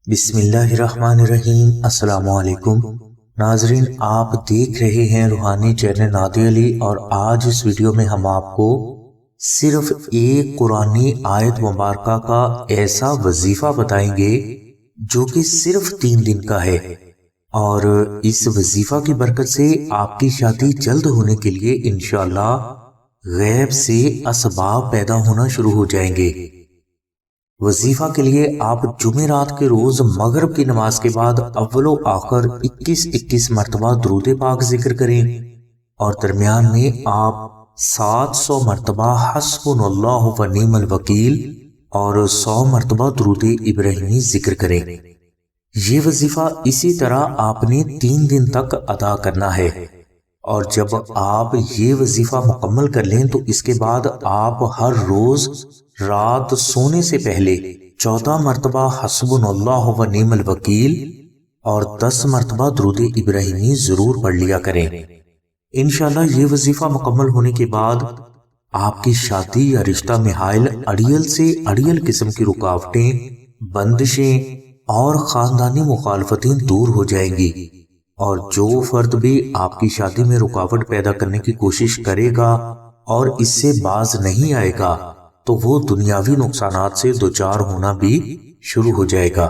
بسم اللہ الرحمن الرحیم۔ السلام علیکم ناظرین، آپ دیکھ رہے ہیں روحانی چینل نادی علی، اور آج اس ویڈیو میں ہم آپ کو صرف ایک قرآنی آیت مبارکہ کا ایسا وظیفہ بتائیں گے جو کہ صرف 3 دن کا ہے، اور اس وظیفہ کی برکت سے آپ کی شادی جلد ہونے کے لیے انشاءاللہ غیب سے اسباب پیدا ہونا شروع ہو جائیں گے۔ وظیفہ کے لیے آپ جمعرات کے روز مغرب کی نماز کے بعد اول و آخر 21 مرتبہ درود پاک ذکر کریں، اور درمیان میں آپ 700 مرتبہ حسبنا اللہ و نعم الوکیل اور 100 مرتبہ درود ابراہیمی ذکر کریں۔ یہ وظیفہ اسی طرح آپ نے 3 دن تک ادا کرنا ہے، اور جب آپ یہ وظیفہ مکمل کر لیں تو اس کے بعد آپ ہر روز رات سونے سے پہلے 14 مرتبہ حسبنا اللہ و نعم الوکیل اور 10 مرتبہ درود ابراہیمی ضرور پڑھ لیا کریں۔ انشاءاللہ یہ وظیفہ مکمل ہونے کے بعد آپ کی شادی یا رشتہ میں حائل اڑیل سے اڑیل قسم کی رکاوٹیں، بندشیں اور خاندانی مخالفتیں دور ہو جائیں گی، اور جو فرد بھی آپ کی شادی میں رکاوٹ پیدا کرنے کی کوشش کرے گا اور اس سے باز نہیں آئے گا تو وہ دنیاوی نقصانات سے دوچار ہونا بھی شروع ہو جائے گا۔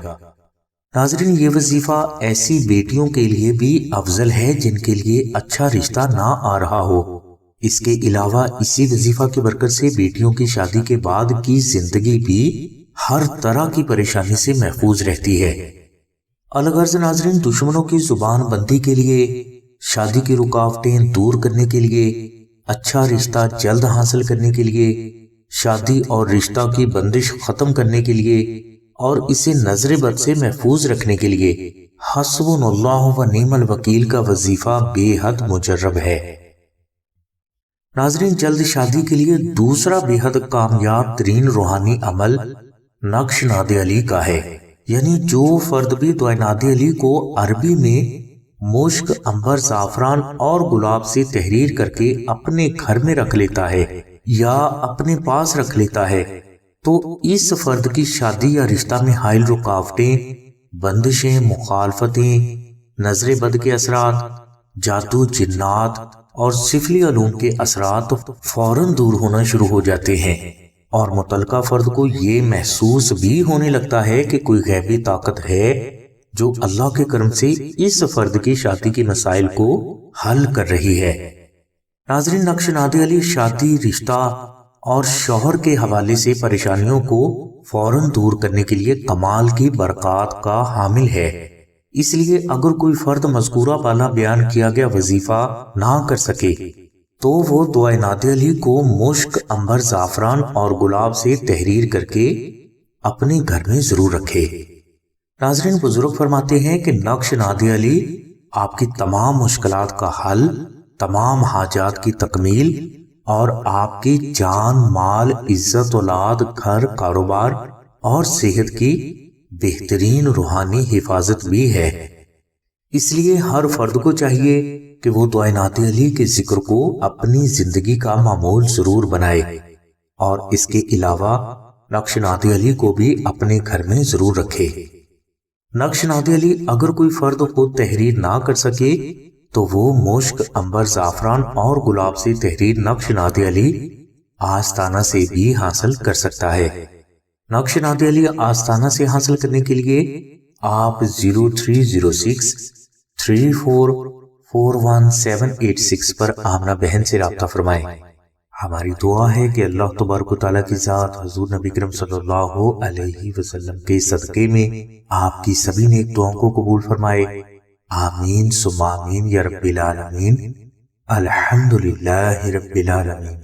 ناظرین، یہ وظیفہ ایسی بیٹیوں کے لیے بھی افضل ہے جن کے لیے اچھا رشتہ نہ آ رہا ہو۔ اس کے علاوہ اسی وظیفہ کی برکت سے بیٹیوں کی شادی کے بعد کی زندگی بھی ہر طرح کی پریشانی سے محفوظ رہتی ہے۔ الغرض ناظرین، دشمنوں کی زبان بندی کے لیے، شادی کی رکاوٹیں دور کرنے کے لیے، اچھا رشتہ جلد حاصل کرنے کے لیے، شادی اور رشتہ کی بندش ختم کرنے کے لیے، اور اسے نظر بد سے محفوظ رکھنے کے لیے حسبنا اللہ و نعم الوکیل کا وظیفہ بے حد مجرب ہے۔ ناظرین، جلد شادی کے لیے دوسرا بے حد کامیاب ترین روحانی عمل نقش ناد علی کا ہے، یعنی جو فرد بھی دعائے ناد علی کو عربی میں مشک، عنبر، زعفران اور گلاب سے تحریر کر کے اپنے گھر میں رکھ لیتا ہے یا اپنے پاس رکھ لیتا ہے تو اس فرد کی شادی یا رشتہ میں حائل رکاوٹیں، بندشیں، مخالفتیں، نظر بد کے اثرات، جادو، جنات اور سفلی علوم کے اثرات فوراً دور ہونا شروع ہو جاتے ہیں، اور متعلقہ فرد کو یہ محسوس بھی ہونے لگتا ہے کہ کوئی غیبی طاقت ہے جو اللہ کے کرم سے اس فرد کی شادی کے مسائل کو حل کر رہی ہے۔ ناظرین، نقش ناد علی شادی، رشتہ اور شوہر کے حوالے سے پریشانیوں کو فوراً دور کرنے کے لیے کمال کی برکات کا حامل ہے۔ اس لیے اگر کوئی فرد مذکورہ بالا بیان کیا گیا وظیفہ نہ کر سکے تو وہ دعائے ناد علی کو مشک، عنبر، زعفران اور گلاب سے تحریر کر کے اپنے گھر میں ضرور رکھے۔ ناظرین، بزرگ فرماتے ہیں کہ نقش ناد علی آپ کی تمام مشکلات کا حل، تمام حاجات کی تکمیل اور آپ کی جان، مال، عزت، اولاد، گھر، کاروبار اور صحت کی بہترین روحانی حفاظت بھی ہے۔ اس لیے ہر فرد کو چاہیے کہ وہ دعائے ناد علی کے ذکر کو اپنی زندگی کا معمول ضرور بنائے، اور اس کے علاوہ نقش ناد علی کو بھی اپنے گھر میں ضرور رکھے۔ نقش ناد علی اگر کوئی فرد خود تحریر نہ کر سکے تو وہ مشک، عنبر، زعفران اور گلاب سے تحریر نقش ناد علی آستانہ سے بھی حاصل کر سکتا ہے۔ نقش ناد علی آستانہ سے حاصل کرنے کے لیے آپ 0306 3441 پر آمنہ بہن سے رابطہ فرمائیں۔ ہماری دعا ہے کہ اللہ تبارک و تعالیٰ کی ذات حضور نبی کریم صلی اللہ علیہ وسلم کے صدقے میں آپ کی سبھی نیک دعاؤں کو قبول فرمائے۔ آمین ثم آمین یا رب العالمین۔ الحمدللہ رب العالمین۔